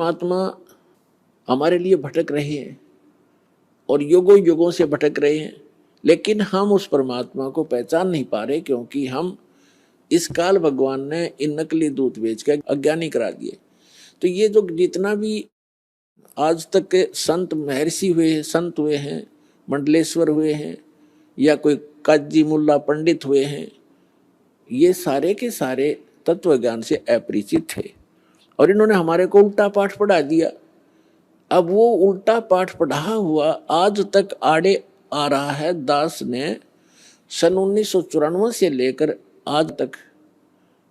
परमात्मा हमारे लिए भटक रहे हैं और युगों युगों से भटक रहे हैं, लेकिन हम उस परमात्मा को पहचान नहीं पा रहे, क्योंकि हम इस काल भगवान ने इन नकली दूत बेच के अज्ञानी करा दिए। तो ये जो जितना भी आज तक के संत महर्षि हुए, संत हुए हैं, मंडलेश्वर हुए हैं, या कोई काजी मुल्ला पंडित हुए हैं, ये सारे के सारे तत्व ज्ञान से अपरिचित थे और इन्होंने हमारे को उल्टा पाठ पढ़ा दिया। अब वो उल्टा पाठ पढ़ा हुआ आज तक आड़े आ रहा है। दास ने सन 1994 से लेकर आज तक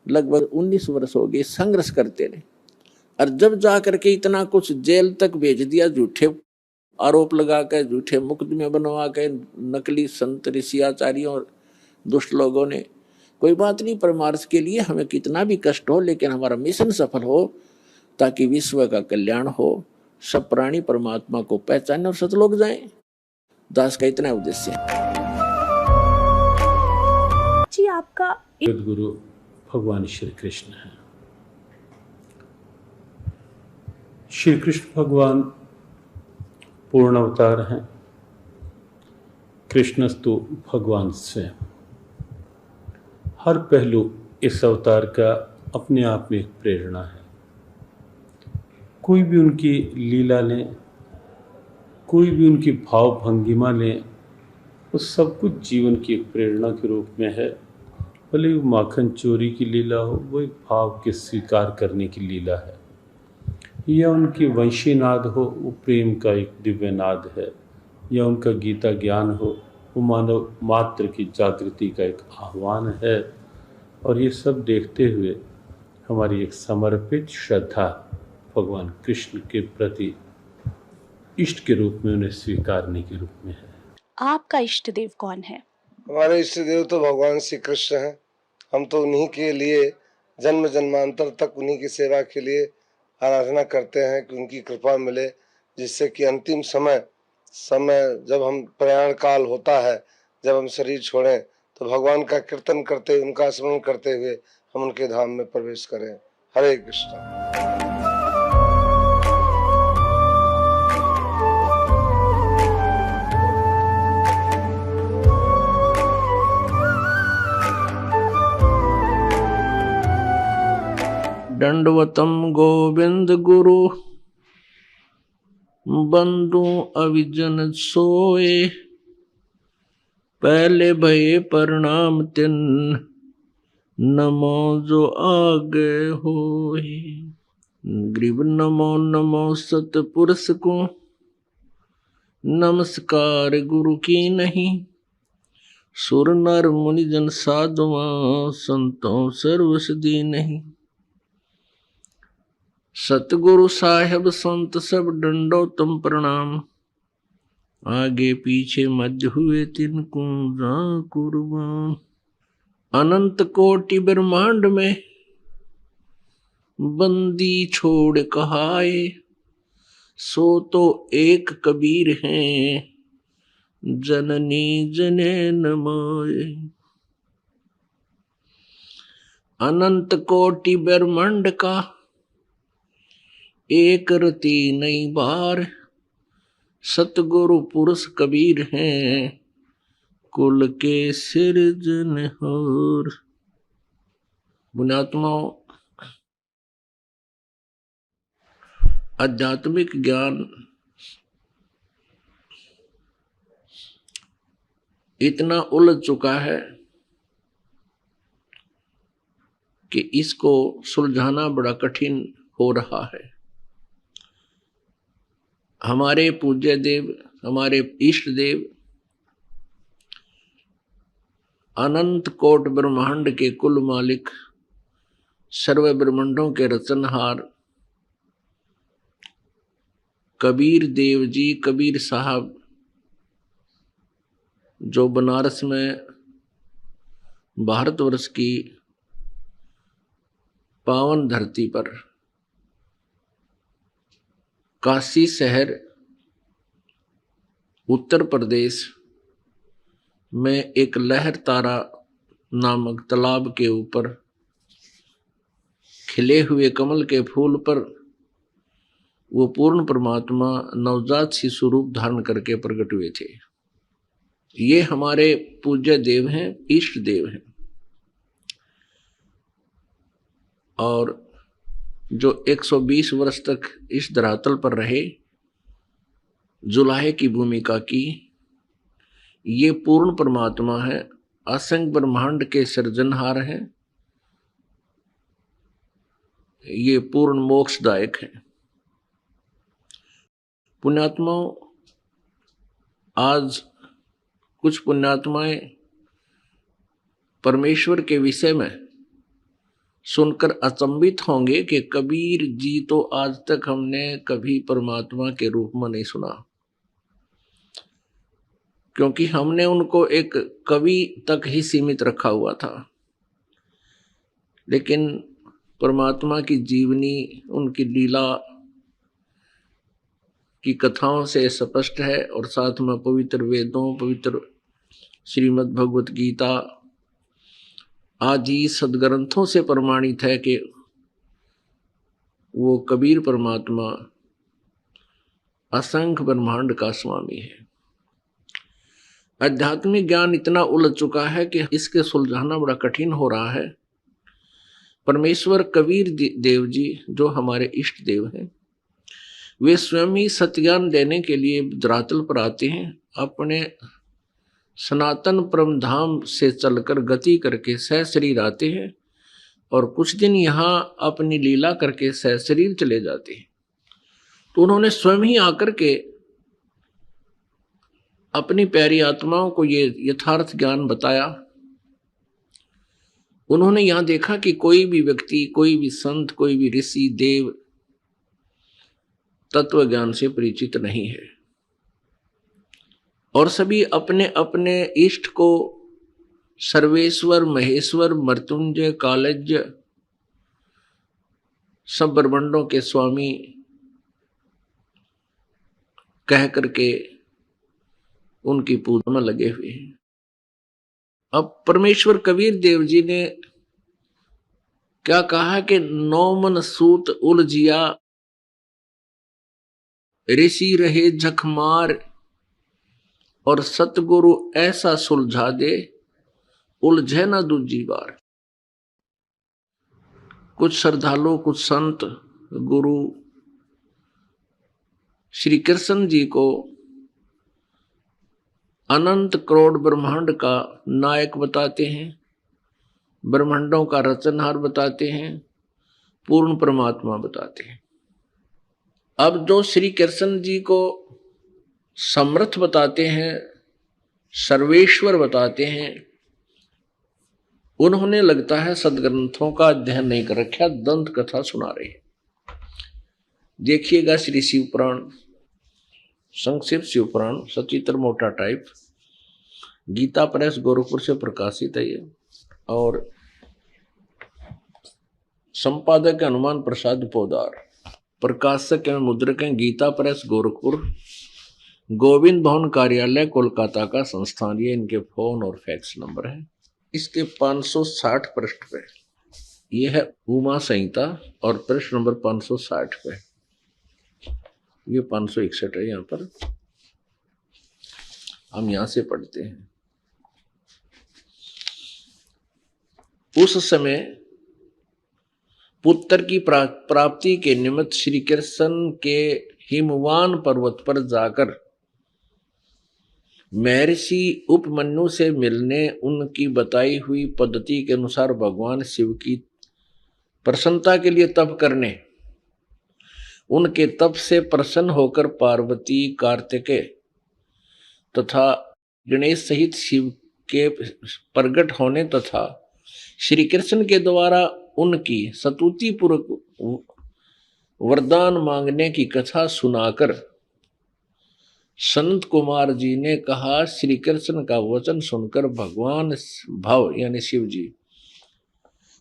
लगभग 19 वर्ष हो गए संघर्ष करते रहे, और जब जाकर के इतना कुछ जेल तक भेज दिया, झूठे आरोप लगा कर, झूठे मुकदमे बनवा के, नकली संत ऋषि आचार्यों और दुष्ट लोगों ने। कोई बात नहीं, परमार्थ के लिए हमें कितना भी कष्ट हो, लेकिन हमारा मिशन सफल हो, ताकि विश्व का कल्याण हो, सब प्राणी परमात्मा को पहचाने और सतलोक जाएं। दास का इतना उद्देश्य है जी। आपका गुरु भगवान श्री कृष्ण है। श्री कृष्ण भगवान पूर्ण अवतार हैं। कृष्णस्तु भगवान स्वयं। हर पहलू इस अवतार का अपने आप में एक प्रेरणा है। कोई भी उनकी लीला लें, कोई भी उनकी भाव भंगिमा लें, वो सब कुछ जीवन की एक प्रेरणा के रूप में है। भले वो माखन चोरी की लीला हो, वो एक भाव के स्वीकार करने की लीला है, या उनकी वंशी नाद हो, वो प्रेम का एक दिव्य नाद है, या उनका गीता ज्ञान हो, वो मानव मात्र की जागृति का एक आह्वान है। और ये सब देखते हुए हमारी एक समर्पित श्रद्धा भगवान कृष्ण के प्रति इष्ट के रूप में उन्हें स्वीकारने के रूप में है। आपका इष्ट देव कौन है? हमारे इष्ट देव तो भगवान श्री कृष्ण हैं। हम तो उन्हीं के लिए जन्म जन्मांतर तक उन्हीं की सेवा के लिए आराधना करते हैं कि उनकी कृपा मिले, जिससे कि अंतिम समय जब हम प्रयाण काल होता है, जब हम शरीर छोड़ें, तो भगवान का कीर्तन करते, उनका स्मरण करते हुए हम उनके धाम में प्रवेश करें। हरे कृष्ण। दंडवतम गोविंद गुरु बंधु अविजन सोए, पहले भये प्रणाम तिन नमो जो आगे होए। ग्रीव नमो नमो सतपुरुष को, नमस्कार गुरु की नहीं। सुर नर मुनि जन साधुआ, संतों सर्वसदी नहीं। सतगुरु साहेब संत सब डंडो तुम प्रणाम, आगे पीछे मध्य हुए तिनको जा कुर्बान। अनंत कोटि ब्रह्मांड में बंदी छोड़ कहाए, सो तो एक कबीर हैं जननी जने नमाए। अनंत कोटि ब्रह्मांड का एक रति नई बार, सतगुरु पुरुष कबीर हैं कुल के सिरजनहार। पुण्यात्माओं, आध्यात्मिक ज्ञान इतना उलझ चुका है कि इसको सुलझाना बड़ा कठिन हो रहा है। हमारे पूज्य देव, हमारे इष्ट देव अनंत कोट ब्रह्मांड के कुल मालिक, सर्व ब्रह्मांडों के रचनहार कबीर देव जी, कबीर साहब, जो बनारस में भारतवर्ष की पावन धरती पर काशी शहर उत्तर प्रदेश में एक लहर तारा नामक तालाब के ऊपर खिले हुए कमल के फूल पर वो पूर्ण परमात्मा नवजात शिशु रूप धारण करके प्रकट हुए थे। ये हमारे पूज्य देव हैं, इष्ट देव हैं। और जो 120 वर्ष तक इस धरातल पर रहे, जुलाहे की भूमिका की, ये पूर्ण परमात्मा है, असंख्य ब्रह्मांड के सृजनहार हैं, ये पूर्ण मोक्षदायक है। पुण्यात्माओं, आज कुछ पुण्यात्माएं परमेश्वर के विषय में सुनकर अचंभित होंगे कि कबीर जी तो आज तक हमने कभी परमात्मा के रूप में नहीं सुना, क्योंकि हमने उनको एक कवि तक ही सीमित रखा हुआ था। लेकिन परमात्मा की जीवनी, उनकी लीला की कथाओं से स्पष्ट है, और साथ में पवित्र वेदों, पवित्र श्रीमद् भगवत गीता आदि सदग्रंथों से प्रमाणित है कि वो कबीर परमात्मा असंख्य ब्रह्मांड का स्वामी है। आध्यात्मिक ज्ञान इतना उलझ चुका है कि इसके सुलझाना बड़ा कठिन हो रहा है। परमेश्वर कबीर देव जी जो हमारे इष्ट देव हैं, वे स्वयं ही सत्यान देने के लिए धरातल पर आते हैं, अपने सनातन परम धाम से चलकर गति करके सहशरीर आते हैं, और कुछ दिन यहाँ अपनी लीला करके सहशरीर चले जाते हैं। तो उन्होंने स्वयं ही आकर के अपनी प्यारी आत्माओं को ये यथार्थ ज्ञान बताया। उन्होंने यहां देखा कि कोई भी व्यक्ति, कोई भी संत, कोई भी ऋषि देव तत्व ज्ञान से परिचित नहीं है, और सभी अपने अपने इष्ट को सर्वेश्वर, महेश्वर, मृत्युंजय, कालज्ञ, सब ब्रह्मांडों के स्वामी कह करके उनकी पूजा में लगे हुए हैं। अब परमेश्वर कबीर देव जी ने क्या कहा कि नौमन सूत उलझिया, ऋषि रहे झकमार, और सतगुरु ऐसा सुलझा दे, उलझे ना दूजी बार। कुछ श्रद्धालु, कुछ संत, गुरु श्री कृष्ण जी को अनंत करोड़ ब्रह्मांड का नायक बताते हैं, ब्रह्मांडों का रचनहार बताते हैं, पूर्ण परमात्मा बताते हैं। अब जो श्री कृष्ण जी को समर्थ बताते हैं, सर्वेश्वर बताते हैं, उन्होंने लगता है सदग्रंथों का अध्ययन नहीं कर रखा, दंत कथा सुना रहे हैं। देखिएगा श्री शिव पुराण, संक्षिप्त शिव पुराण, सचित्र मोटा टाइप, गीता प्रेस गोरखपुर से प्रकाशित है ये, और संपादक हनुमान प्रसाद पोदार, प्रकाशक एवं मुद्रक हैं गीता प्रेस गोरखपुर, गोविंद भवन कार्यालय कोलकाता का संस्थान। ये इनके फोन और फैक्स नंबर है। इसके 560 पृष्ठ पे ये है उमा संहिता, और पृष्ठ नंबर 560 पे, ये 561 है। यहाँ पर हम यहां से पढ़ते हैं। उस समय पुत्र की प्राप्ति के निमित्त श्री कृष्ण के हिमवान पर्वत पर जाकर महर्षि उपमन्यु से मिलने, उनकी बताई हुई पद्धति के अनुसार भगवान शिव की प्रसन्नता के लिए तप करने, उनके तप से प्रसन्न होकर पार्वती, कार्तिकेय तथा गणेश सहित शिव के प्रकट होने तथा श्री कृष्ण के द्वारा उनकी स्तुति पूर्वक वरदान मांगने की कथा सुनाकर संत कुमार जी ने कहा, श्री कृष्ण का वचन सुनकर भगवान भव यानी शिव जी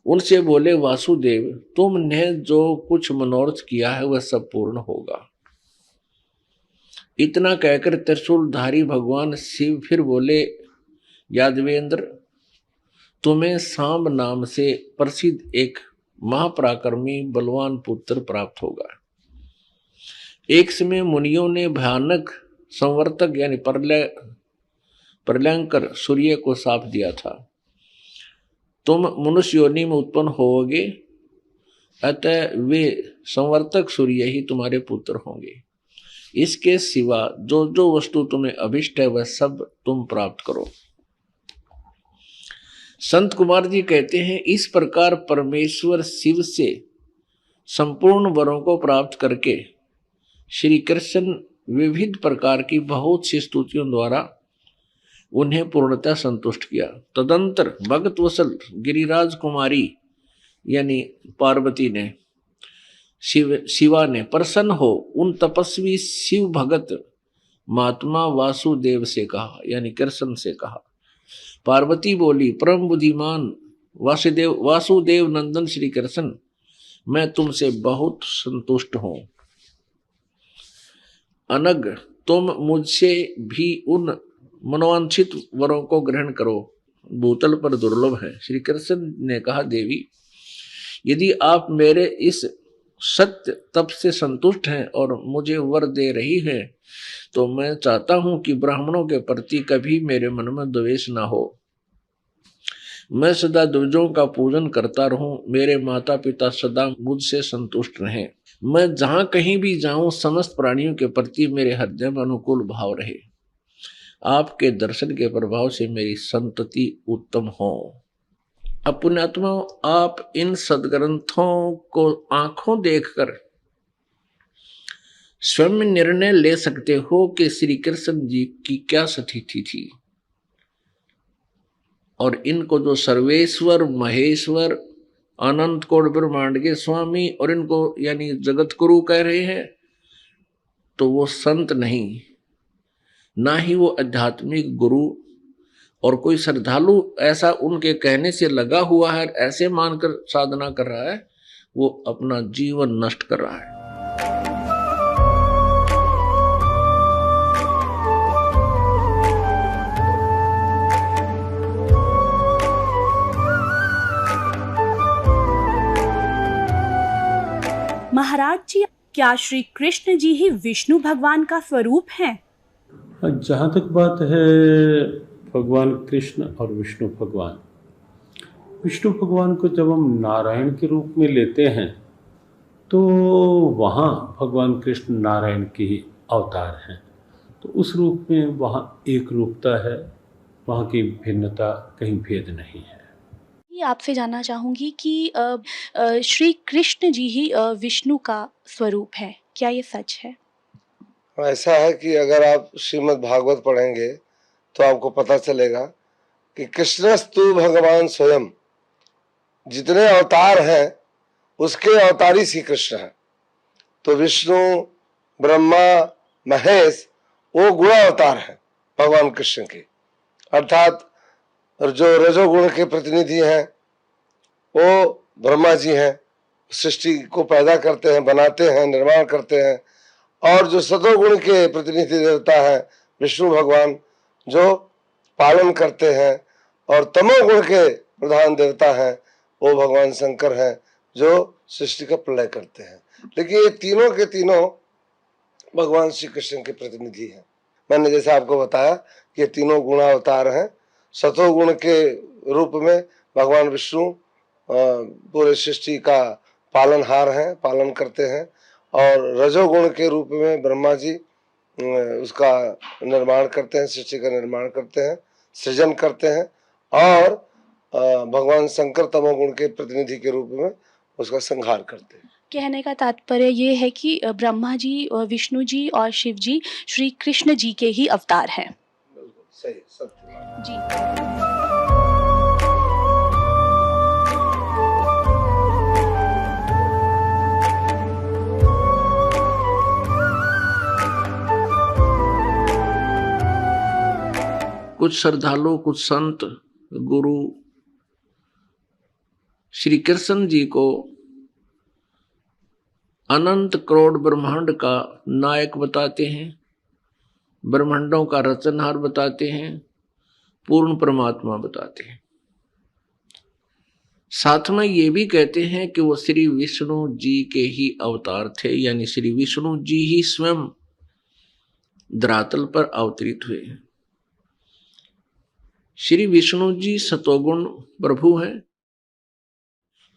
उनसे बोले, वासुदेव तुमने जो कुछ मनोरथ किया है वह सब पूर्ण होगा। इतना कहकर त्रिशूलधारी भगवान शिव फिर बोले, यादवेंद्र तुम्हें सांब नाम से प्रसिद्ध एक महापराक्रमी बलवान पुत्र प्राप्त होगा। एक समय मुनियों ने भयानक संवर्तक यानी प्रलयंकर सूर्य को शाप दिया था, तुम मनुष्य योनि में उत्पन्न होोगे, अतः वे संवर्तक सूर्य ही तुम्हारे पुत्र होंगे। इसके सिवा जो जो वस्तु तुम्हें अभिष्ट है वह सब तुम प्राप्त करो। संत कुमार जी कहते हैं, इस प्रकार परमेश्वर शिव से संपूर्ण वरों को प्राप्त करके श्री कृष्ण विविध प्रकार की बहुत सी स्तुतियों द्वारा उन्हें पूर्णतः संतुष्ट किया। तदंतर भगत वसल गिरिराज कुमारी यानी पार्वती ने शिवा ने प्रसन्न हो उन तपस्वी शिव भगत महात्मा वासुदेव से कहा, यानी कृष्ण से कहा। पार्वती बोली, परम बुद्धिमान वासुदेव नंदन श्री कृष्ण, मैं तुमसे बहुत संतुष्ट हूं। अनग तुम मुझसे भी उन मनोवांछित वरों को ग्रहण करो, भूतल पर दुर्लभ है। श्री कृष्ण ने कहा, देवी यदि आप मेरे इस सत्य तप से संतुष्ट हैं और मुझे वर दे रही हैं, तो मैं चाहता हूं कि ब्राह्मणों के प्रति कभी मेरे मन में द्वेष ना हो। मैं सदा द्विजों का पूजन करता रहूं, मेरे माता पिता सदा मुझसे संतुष्ट रहें। मैं जहां कहीं भी जाऊं समस्त प्राणियों के प्रति मेरे हृदय में अनुकूल भाव रहे। आपके दर्शन के प्रभाव से मेरी संतति उत्तम हो। पुण्यात्मा, आप इन सदग्रंथों को आंखों देखकर स्वयं निर्णय ले सकते हो कि श्री कृष्ण जी की क्या स्थिति थी, और इनको जो सर्वेश्वर महेश्वर अनंत कोट ब्रह्मांड के स्वामी और इनको यानी जगत गुरु कह रहे हैं, तो वो संत नहीं, ना ही वो आध्यात्मिक गुरु, और कोई श्रद्धालु ऐसा उनके कहने से लगा हुआ है, ऐसे मानकर साधना कर रहा है, वो अपना जीवन नष्ट कर रहा है। महाराज जी, क्या श्री कृष्ण जी ही विष्णु भगवान का स्वरूप हैं? जहाँ तक बात है भगवान कृष्ण और विष्णु भगवान को जब हम नारायण के रूप में लेते हैं तो वहाँ भगवान कृष्ण नारायण के ही अवतार हैं, तो उस रूप में वहाँ एक रूपता है, वहाँ की भिन्नता कहीं भेद नहीं है। आपसे जानना चाहूंगी कि श्री कृष्ण जी ही विष्णु का स्वरूप है, क्या ये सच है? ऐसा है कि अगर आप श्रीमद् भागवत पढ़ेंगे तो आपको पता चलेगा कि कृष्णस्तु भगवान स्वयं, जितने अवतार हैं उसके अवतारी श्री कृष्ण हैं। तो विष्णु, ब्रह्मा, महेश वो गुण अवतार हैं भगवान कृष्ण के, अर्थात जो रजोगुण के प्रतिनिधि हैं वो ब्रह्मा जी हैं, सृष्टि को पैदा करते हैं, बनाते हैं, निर्माण करते हैं। और जो सतोगुण के प्रतिनिधि देवता हैं विष्णु भगवान, जो पालन करते हैं। और तमोगुण के प्रधान देवता हैं वो भगवान शंकर हैं, जो सृष्टि का प्रलय करते हैं। लेकिन ये तीनों के तीनों भगवान श्री कृष्ण के प्रतिनिधि हैं। मैंने जैसे आपको बताया कि ये तीनों गुणावतार हैं। सतोगुण के रूप में भगवान विष्णु पूरे सृष्टि का पालनहार हैं, पालन करते हैं। और रजोगुण के रूप में ब्रह्मा जी उसका निर्माण करते हैं, सृष्टि का निर्माण करते हैं, सृजन करते हैं। और भगवान शंकर तमोगुण के प्रतिनिधि के रूप में उसका संहार करते हैं। कहने का तात्पर्य ये है कि ब्रह्मा जी, विष्णु जी और शिव जी श्री कृष्ण जी के ही अवतार हैं। सही, सत्य जी। कुछ श्रद्धालु, कुछ संत, गुरु श्री कृष्ण जी को अनंत करोड़ ब्रह्मांड का नायक बताते हैं, ब्रह्मांडों का रचनहार बताते हैं, पूर्ण परमात्मा बताते हैं। साथ में ये भी कहते हैं कि वो श्री विष्णु जी के ही अवतार थे, यानी श्री विष्णु जी ही स्वयं धरातल पर अवतरित हुए हैं। श्री विष्णु जी सतोगुण प्रभु हैं,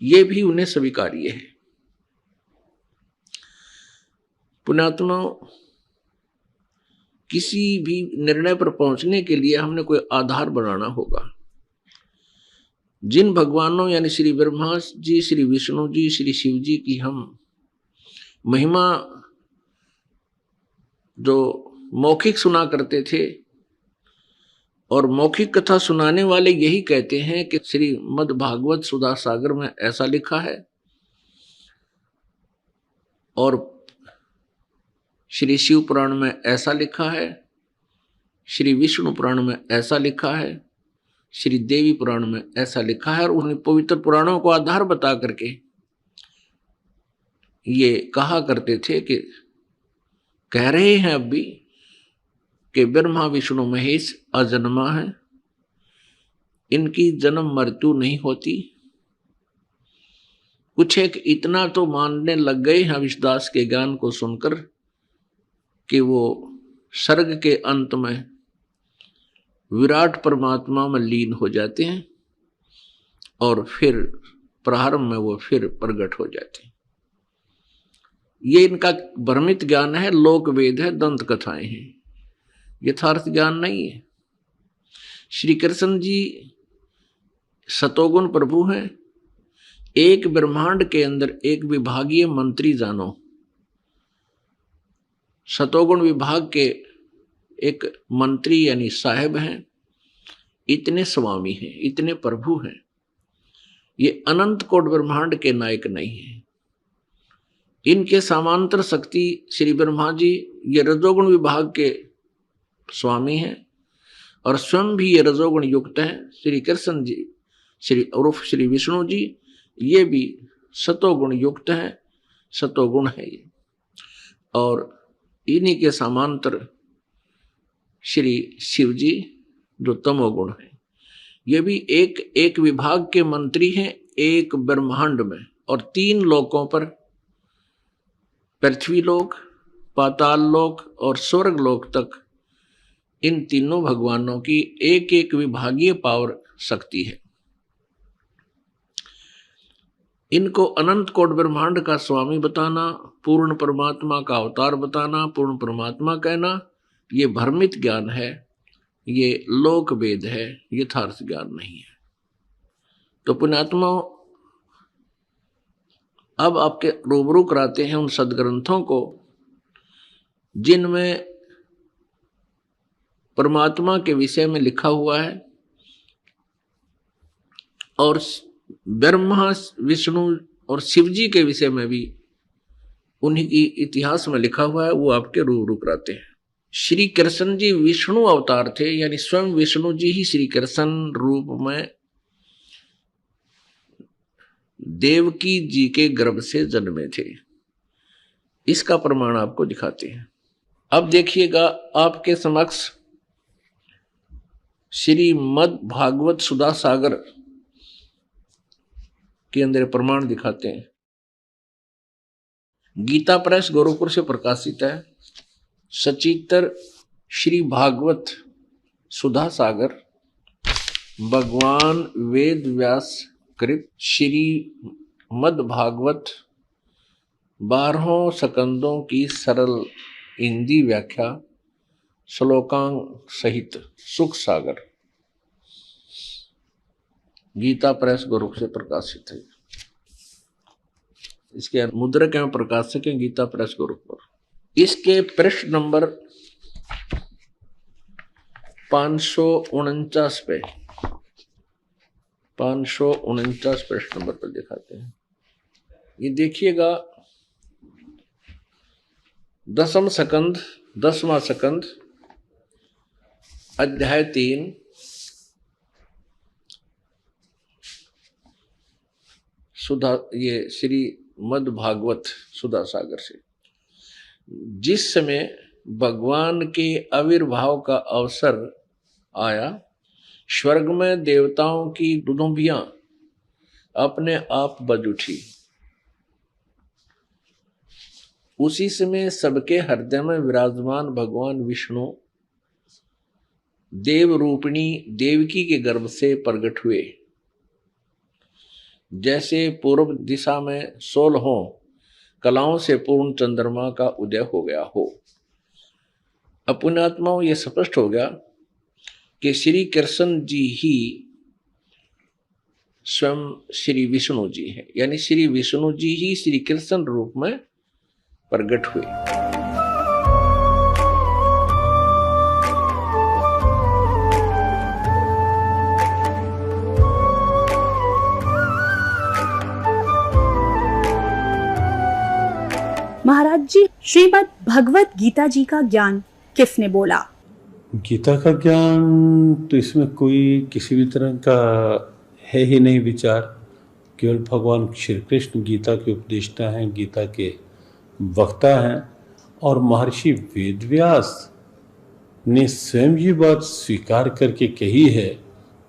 ये भी उन्हें स्वीकार्य है। पुण्यात्मा, किसी भी निर्णय पर पहुंचने के लिए हमने कोई आधार बनाना होगा। जिन भगवानों यानी श्री ब्रह्मा जी, श्री विष्णु जी, श्री शिव जी की हम महिमा जो मौखिक सुना करते थे, और मौखिक कथा सुनाने वाले यही कहते हैं कि श्री मद भागवत सुधा सागर में ऐसा लिखा है, और श्री शिव पुराण में ऐसा लिखा है, श्री विष्णु पुराण में ऐसा लिखा है, श्री देवी पुराण में ऐसा लिखा है। और उन पवित्र पुराणों को आधार बता करके ये कहा करते थे कि कह रहे हैं अब भी कि ब्रह्मा विष्णु महेश अजन्मा है, इनकी जन्म मृत्यु नहीं होती। कुछ एक इतना तो मानने लग गए हैं विश्वास के ज्ञान को सुनकर कि वो सर्ग के अंत में विराट परमात्मा में लीन हो जाते हैं और फिर प्रारंभ में वो फिर प्रकट हो जाते हैं। ये इनका भ्रमित ज्ञान है, लोक वेद है, दंत कथाएं हैं, यथार्थ ज्ञान नहीं है। श्री कृष्ण जी सतोगुण प्रभु हैं। एक ब्रह्मांड के अंदर एक विभागीय मंत्री जानो, सतोगुण विभाग के एक मंत्री यानी साहेब हैं, इतने स्वामी हैं, इतने प्रभु हैं। ये अनंत कोट ब्रह्मांड के नायक नहीं है। इनके समांतर शक्ति श्री ब्रह्मा जी ये रजोगुण विभाग के स्वामी हैं और स्वयं भी ये रजोगुण युक्त हैं। श्री कृष्ण जी उर्फ श्री विष्णु जी ये भी सतोगुण युक्त हैं, सतोगुण है ये। और इन्हीं के समांतर श्री शिव जी जो तमोगुण है, ये भी एक विभाग के मंत्री हैं एक ब्रह्मांड में। और 3 लोकों पर, पृथ्वी लोक, पाताल लोक और स्वर्ग लोक तक इन तीनों भगवानों की एक विभागीय पावर शक्ति है। इनको अनंत कोट ब्रह्मांड का स्वामी बताना, पूर्ण परमात्मा का अवतार बताना, पूर्ण परमात्मा कहना, ये भ्रमित ज्ञान है, ये लोक वेद है, यथार्थ ज्ञान नहीं है। तो पुण्यात्मा, अब आपके रूबरू कराते हैं उन सदग्रंथों को जिनमें परमात्मा के विषय में लिखा हुआ है और ब्रह्मा विष्णु और शिव जी के विषय में भी उन्हीं की इतिहास में लिखा हुआ है, वो आपके रूबरू कराते हैं। श्री कृष्ण जी विष्णु अवतार थे, यानी स्वयं विष्णु जी ही श्री कृष्ण रूप में देवकी जी के गर्भ से जन्मे थे। इसका प्रमाण आपको दिखाते हैं। अब देखिएगा, आपके समक्ष श्री मद भागवत सुधा सागर के अंदर प्रमाण दिखाते हैं। गीता प्रेस गोरखपुर से प्रकाशित है। सचित्र श्री भागवत सुधा सागर भगवान वेद व्यास कृत श्री मद भागवत 12 स्कंदों की सरल हिंदी व्याख्या श्लोकांक सहित सुख सागर, गीता प्रेस गोरखपुर से प्रकाशित है। इसके मुद्रक एवं प्रकाशक है गीता प्रेस गोरखपुर। इसके पृष्ठ नंबर 549 पे, 549 पृष्ठ नंबर पर दिखाते हैं। ये देखिएगा, 10वां स्कंद, 10वां स्कंद, अध्याय 3, सुधा, ये श्री मद भागवत सुधा सागर से। जिस समय भगवान के आविर्भाव का अवसर आया, स्वर्ग में देवताओं की दुदुम्बियां अपने आप बज उठी। उसी समय सबके हृदय में विराजमान भगवान विष्णु देव रूपिणी देवकी के गर्भ से प्रकट हुए। जैसे पूर्व दिशा में 16 कलाओं से पूर्ण चंद्रमा का उदय हो गया हो। पुण्यात्माओं, यह स्पष्ट हो गया कि श्री कृष्ण जी ही स्वयं श्री विष्णु जी है, यानी श्री विष्णु जी ही श्री कृष्ण रूप में प्रकट हुए। महाराज जी, श्रीमद् भगवत गीता जी का ज्ञान किसने बोला? गीता का ज्ञान तो इसमें कोई किसी भी तरह का है ही नहीं विचार। केवल भगवान श्री कृष्ण गीता के उपदेष्टा हैं, गीता के वक्ता हैं। और महर्षि वेदव्यास ने स्वयं ये बात स्वीकार करके कही है,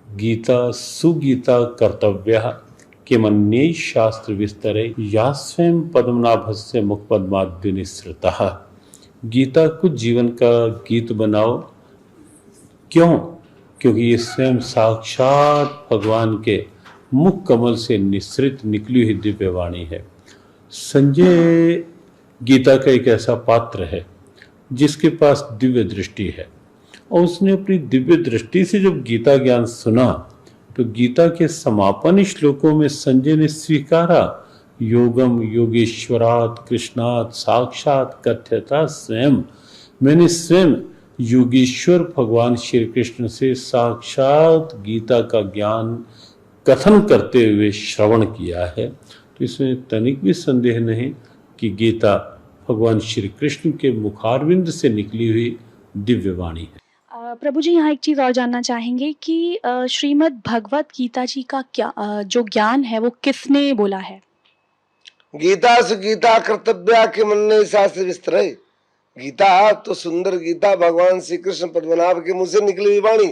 गीता सुगीता कर्तव्य किमन्ये शास्त्र विस्तरे या स्वयं पद्मनाभस्य मुखपद्माद्य निःसृतः। गीता को जीवन का गीत बनाओ। क्यों? क्योंकि ये स्वयं साक्षात भगवान के मुख कमल से निःसृत निकली हुई दिव्य वाणी है। संजय गीता का एक ऐसा पात्र है जिसके पास दिव्य दृष्टि है, और उसने अपनी दिव्य दृष्टि से जब गीता ज्ञान सुना तो गीता के समापन श्लोकों में संजय ने स्वीकारा, योगम योगेश्वरात् कृष्णात् साक्षात कथ्यता स्वयं। मैंने स्वयं योगेश्वर भगवान श्री कृष्ण से साक्षात गीता का ज्ञान कथन करते हुए श्रवण किया है। तो इसमें तनिक भी संदेह नहीं कि गीता भगवान श्री कृष्ण के मुखारविंद से निकली हुई दिव्य वाणी है। प्रभु जी, यहाँ एक चीज़ और जानना चाहेंगे कि श्रीमद् भगवत गीता जी का क्या जो ज्ञान है वो किसने बोला है? गीता से गीता कर्तव्य के मन ने शास्त्र विस्तर। गीता तो सुंदर गीता भगवान श्री कृष्ण पद्मनाभ के मुंह से निकली हुई वाणी।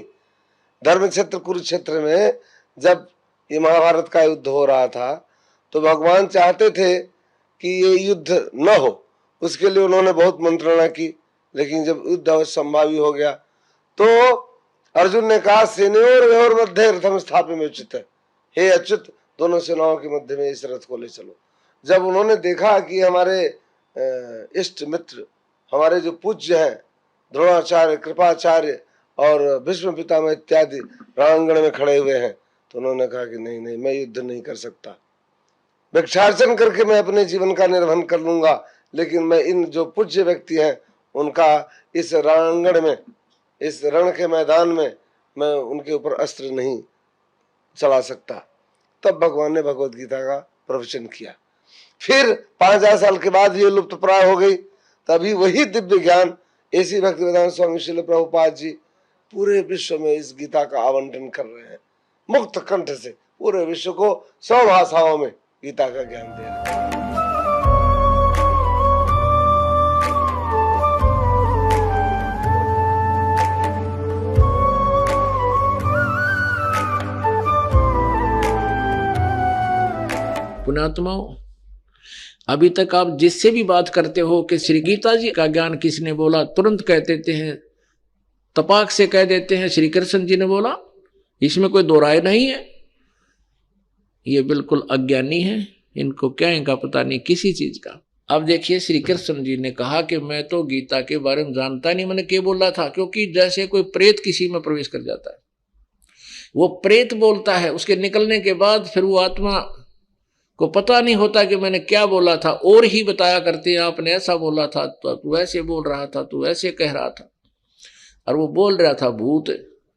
धर्म क्षेत्र कुरुक्षेत्र में जब ये महाभारत का युद्ध हो रहा था तो भगवान चाहते थे कि ये युद्ध न हो, उसके लिए उन्होंने बहुत मंत्रणा की। लेकिन जब युद्ध असंभावी हो गया तो अर्जुन ने कहा, सेनयोर मध्य रथम स्थापय उचित है। हे अच्युत, दोनों सेनाओं के मध्य में इस रथ को ले चलो। जब उन्होंने देखा कि हमारे इष्ट मित्र, हमारे जो पूज्य हैं द्रोणाचार्य, कृपाचार्य और भीष्म पितामह इत्यादि रणांगण में खड़े हुए हैं, तो उन्होंने कहा कि नहीं नहीं, मैं युद्ध नहीं कर सकता। भिक्षार्चन करके मैं अपने जीवन का निर्वहन कर लूंगा, लेकिन मैं इन जो पूज्य व्यक्ति हैं उनका इस रणांगण में, इस रण के मैदान में मैं उनके ऊपर अस्त्र नहीं चला सकता। तब भगवान ने भगवत गीता का प्रवचन किया। फिर 5000 साल के बाद ये लुप्त प्राय हो गई। तभी वही दिव्य ज्ञान ऐसी भक्तिवेदांत स्वामी श्रील प्रभुपाद जी पूरे विश्व में इस गीता का आवंटन कर रहे हैं। मुक्त कंठ से पूरे विश्व को 100 भाषाओं में गीता का ज्ञान दे रहे हैं। पुण्यात्माओं, अभी तक आप जिससे भी बात करते हो कि श्री गीता जी का ज्ञान किसने बोला, तुरंत कह देते हैं, तपाक से कह देते हैं श्री कृष्ण जी ने बोला। इसमें कोई दो राय नहीं है। ये बिल्कुल अज्ञानी है, इनको क्या इनका पता नहीं किसी चीज का। अब देखिए, श्री कृष्ण जी ने कहा कि मैं तो गीता के बारे में जानता नहीं, मैंने क्या बोला था। क्योंकि जैसे कोई प्रेत किसी में प्रवेश कर जाता है, वो प्रेत बोलता है, उसके निकलने के बाद फिर वो आत्मा को पता नहीं होता कि मैंने क्या बोला था, और ही बताया करते हैं आपने ऐसा बोला था, तो तू ऐसे बोल रहा था, तू ऐसे कह रहा था, और वो बोल रहा था भूत।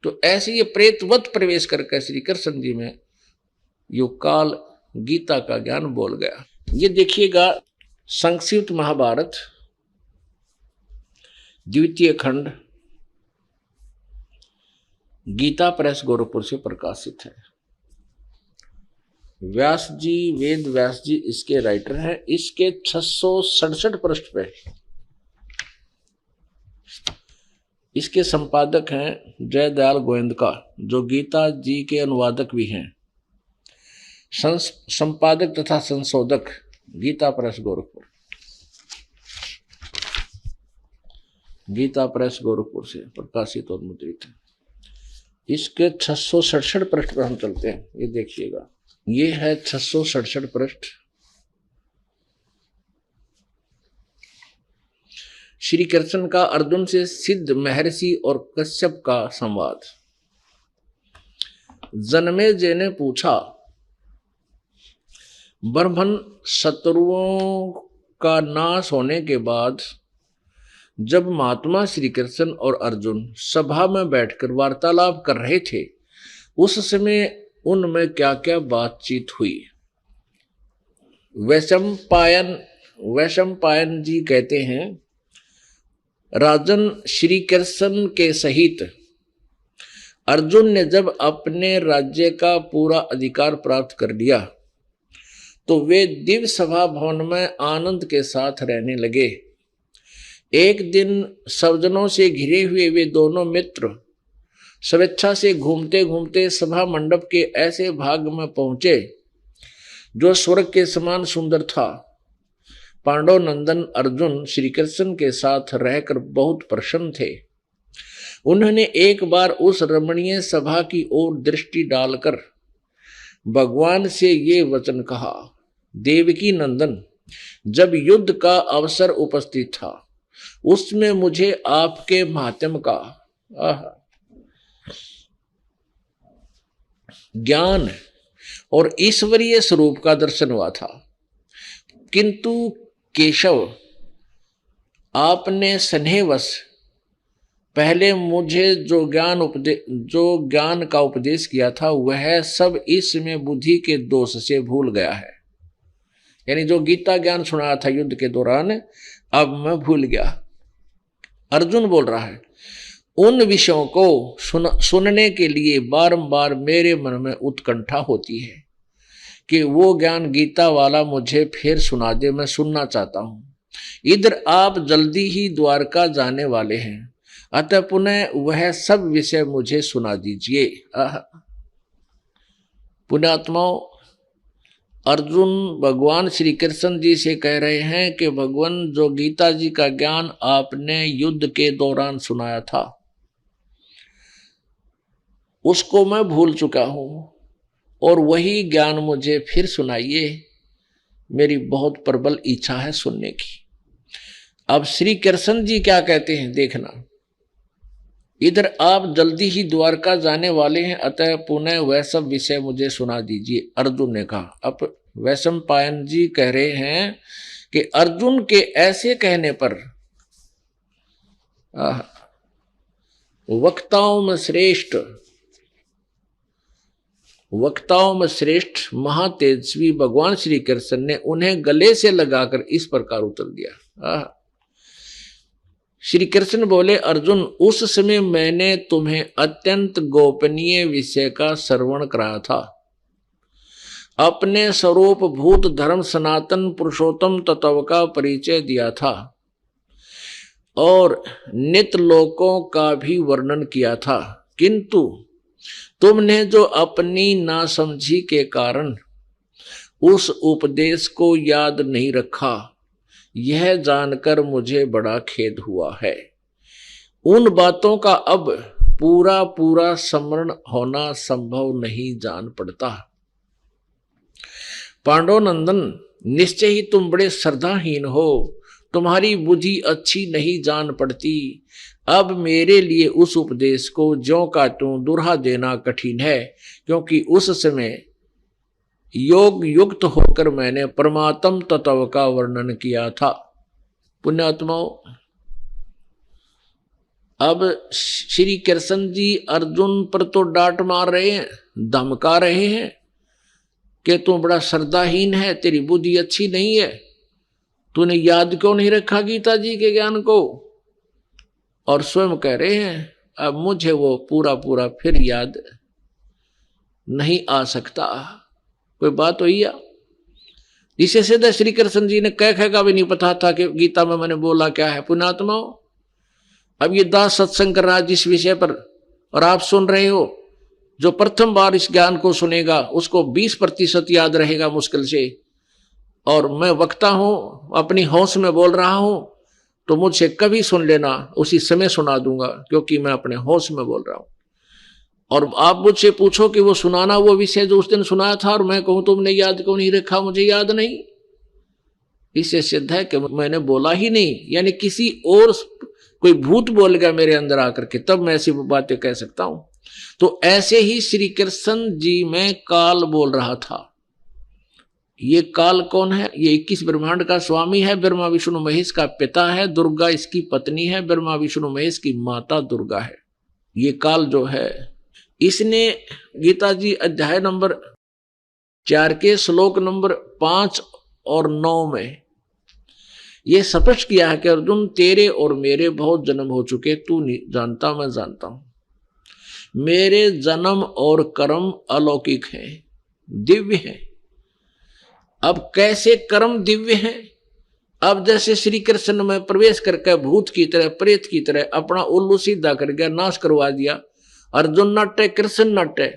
तो ऐसे ये प्रेतवत प्रवेश करके श्री कृष्ण जी में यो काल गीता का ज्ञान बोल गया। ये देखिएगा, संक्षिप्त महाभारत द्वितीय खंड गीता प्रेस गोरखपुर से प्रकाशित है। व्यास जी, वेद व्यास जी इसके राइटर हैं। इसके 667 पृष्ठ पे इसके संपादक हैं जयदयाल गोविंद का, जो गीता जी के अनुवादक भी हैं। संपादक तथा संशोधक गीता प्रेस गोरखपुर, गीता प्रेस गोरखपुर से प्रकाशित और मुद्रित है। इसके 667 पृष्ठ पर हम चलते हैं। ये देखिएगा, ये है 667 पृष्ठ। श्री कृष्ण का अर्जुन से सिद्ध महर्षि और कश्यप का संवाद। जन्मेजय ने पूछा, ब्रह्मन शत्रुओं का नाश होने के बाद जब महात्मा श्री कृष्ण और अर्जुन सभा में बैठकर वार्तालाप कर रहे थे, उस समय उनमें क्या क्या बातचीत हुई। वैशंपायन जी कहते हैं, राजन, श्री कृष्ण के सहित अर्जुन ने जब अपने राज्य का पूरा अधिकार प्राप्त कर लिया तो वे दिव्य सभा भवन में आनंद के साथ रहने लगे। एक दिन सज्जनों से घिरे हुए वे दोनों मित्र स्वेच्छा से घूमते घूमते सभा मंडप के ऐसे भाग में पहुंचे जो स्वर्ग के समान सुंदर था। पांडव नंदन अर्जुन श्री कृष्ण के साथ रहकर बहुत प्रसन्न थे। उन्होंने एक बार उस रमणीय सभा की ओर दृष्टि डालकर भगवान से ये वचन कहा, देवकी नंदन, जब युद्ध का अवसर उपस्थित था उसमें मुझे आपके महात्म्य का ज्ञान और ईश्वरीय स्वरूप का दर्शन हुआ था, किंतु केशव, आपने स्नेहवश पहले मुझे जो ज्ञान का उपदेश किया था वह सब इसमें बुद्धि के दोष से भूल गया है। यानी जो गीता ज्ञान सुनाया था युद्ध के दौरान, अब मैं भूल गया। अर्जुन बोल रहा है, उन विषयों को सुनने के लिए बारंबार मेरे मन में उत्कंठा होती है कि वो ज्ञान गीता वाला मुझे फिर सुना दे, मैं सुनना चाहता हूं। इधर आप जल्दी ही द्वारका जाने वाले हैं, अतः पुनः वह सब विषय मुझे सुना दीजिए। पुण्यात्माओं, अर्जुन भगवान श्री कृष्ण जी से कह रहे हैं कि भगवान, जो गीता जी का ज्ञान आपने युद्ध के दौरान सुनाया था उसको मैं भूल चुका हूं और वही ज्ञान मुझे फिर सुनाइए, मेरी बहुत प्रबल इच्छा है सुनने की। अब श्री कृष्ण जी क्या कहते हैं देखना, इधर आप जल्दी ही द्वारका जाने वाले हैं, अतः पुनः वह सब विषय मुझे सुना दीजिए, अर्जुन ने कहा। अब वैशंपायन जी कह रहे हैं कि अर्जुन के ऐसे कहने पर वक्ताओं में श्रेष्ठ महातेजस्वी भगवान श्री कृष्ण ने उन्हें गले से लगाकर इस प्रकार उत्तर दिया। श्री कृष्ण बोले, अर्जुन, उस समय मैंने तुम्हें अत्यंत गोपनीय विषय का श्रवण कराया था। अपने स्वरूप भूत धर्म सनातन पुरुषोत्तम तत्व का परिचय दिया था और नित्य लोकों का भी वर्णन किया था, किंतु तुमने जो अपनी नासमझी के कारण उस उपदेश को याद नहीं रखा, यह जानकर मुझे बड़ा खेद हुआ है। उन बातों का अब पूरा स्मरण होना संभव नहीं जान पड़ता। पांडव नंदन, निश्चय ही तुम बड़े श्रद्धाहीन हो, तुम्हारी बुद्धि अच्छी नहीं जान पड़ती। अब मेरे लिए उस उपदेश को ज्यों का त्यों दुहरा देना कठिन है, क्योंकि उस समय योग युक्त होकर मैंने परमात्म तत्व का वर्णन किया था। पुण्यात्माओं, अब श्री कृष्ण जी अर्जुन पर तो डांट मार रहे हैं, धमका रहे हैं कि तू बड़ा श्रद्धाहीन है, तेरी बुद्धि अच्छी नहीं है, तूने याद क्यों नहीं रखा गीता जी के ज्ञान को। और स्वयं कह रहे हैं, अब मुझे वो पूरा फिर याद नहीं आ सकता। कोई बात हुई या? इसे सीधे श्री कृष्ण जी ने कह का भी नहीं पता था कि गीता में मैंने बोला क्या है। पुण्यात्माओं, अब ये दास सत्संग कर रहा है जिस विषय पर, और आप सुन रहे हो, जो प्रथम बार इस ज्ञान को सुनेगा उसको 20% याद रहेगा मुश्किल से। और मैं वक्ता हूं, अपनी होश में बोल रहा हूं, तो मुझसे कभी सुन लेना, उसी समय सुना दूंगा, क्योंकि मैं अपने होश में बोल रहा हूं। और आप मुझसे पूछो कि वो सुनाना वो विषय जो उस दिन सुनाया था, और मैं कहूं तुमने याद क्यों नहीं रखा, मुझे याद नहीं, इससे सिद्ध है कि मैंने बोला ही नहीं। यानी किसी और कोई भूत बोल गया मेरे अंदर आकर के, तब मैं ऐसी बातें कह सकता हूं। तो ऐसे ही श्री कृष्ण जी में काल बोल रहा था। ये काल कौन है? ये 21 ब्रह्मांड का स्वामी है, ब्रह्मा विष्णु महेश का पिता है, दुर्गा इसकी पत्नी है, ब्रह्मा विष्णु महेश की माता दुर्गा है। ये काल जो है, इसने गीता जी अध्याय नंबर 4 के श्लोक नंबर 5 और 9 में ये स्पष्ट किया है कि अर्जुन तेरे और मेरे बहुत जन्म हो चुके, तू नहीं जानता, मैं जानता हूं। मेरे जन्म और कर्म अलौकिक हैं, दिव्य हैं। अब कैसे कर्म दिव्य हैं? अब जैसे श्री कृष्ण में प्रवेश करके भूत की तरह, प्रेत की तरह अपना उल्लू सीधा कर गया, नाश करवा दिया। अर्जुन नटे, कृष्ण नटे,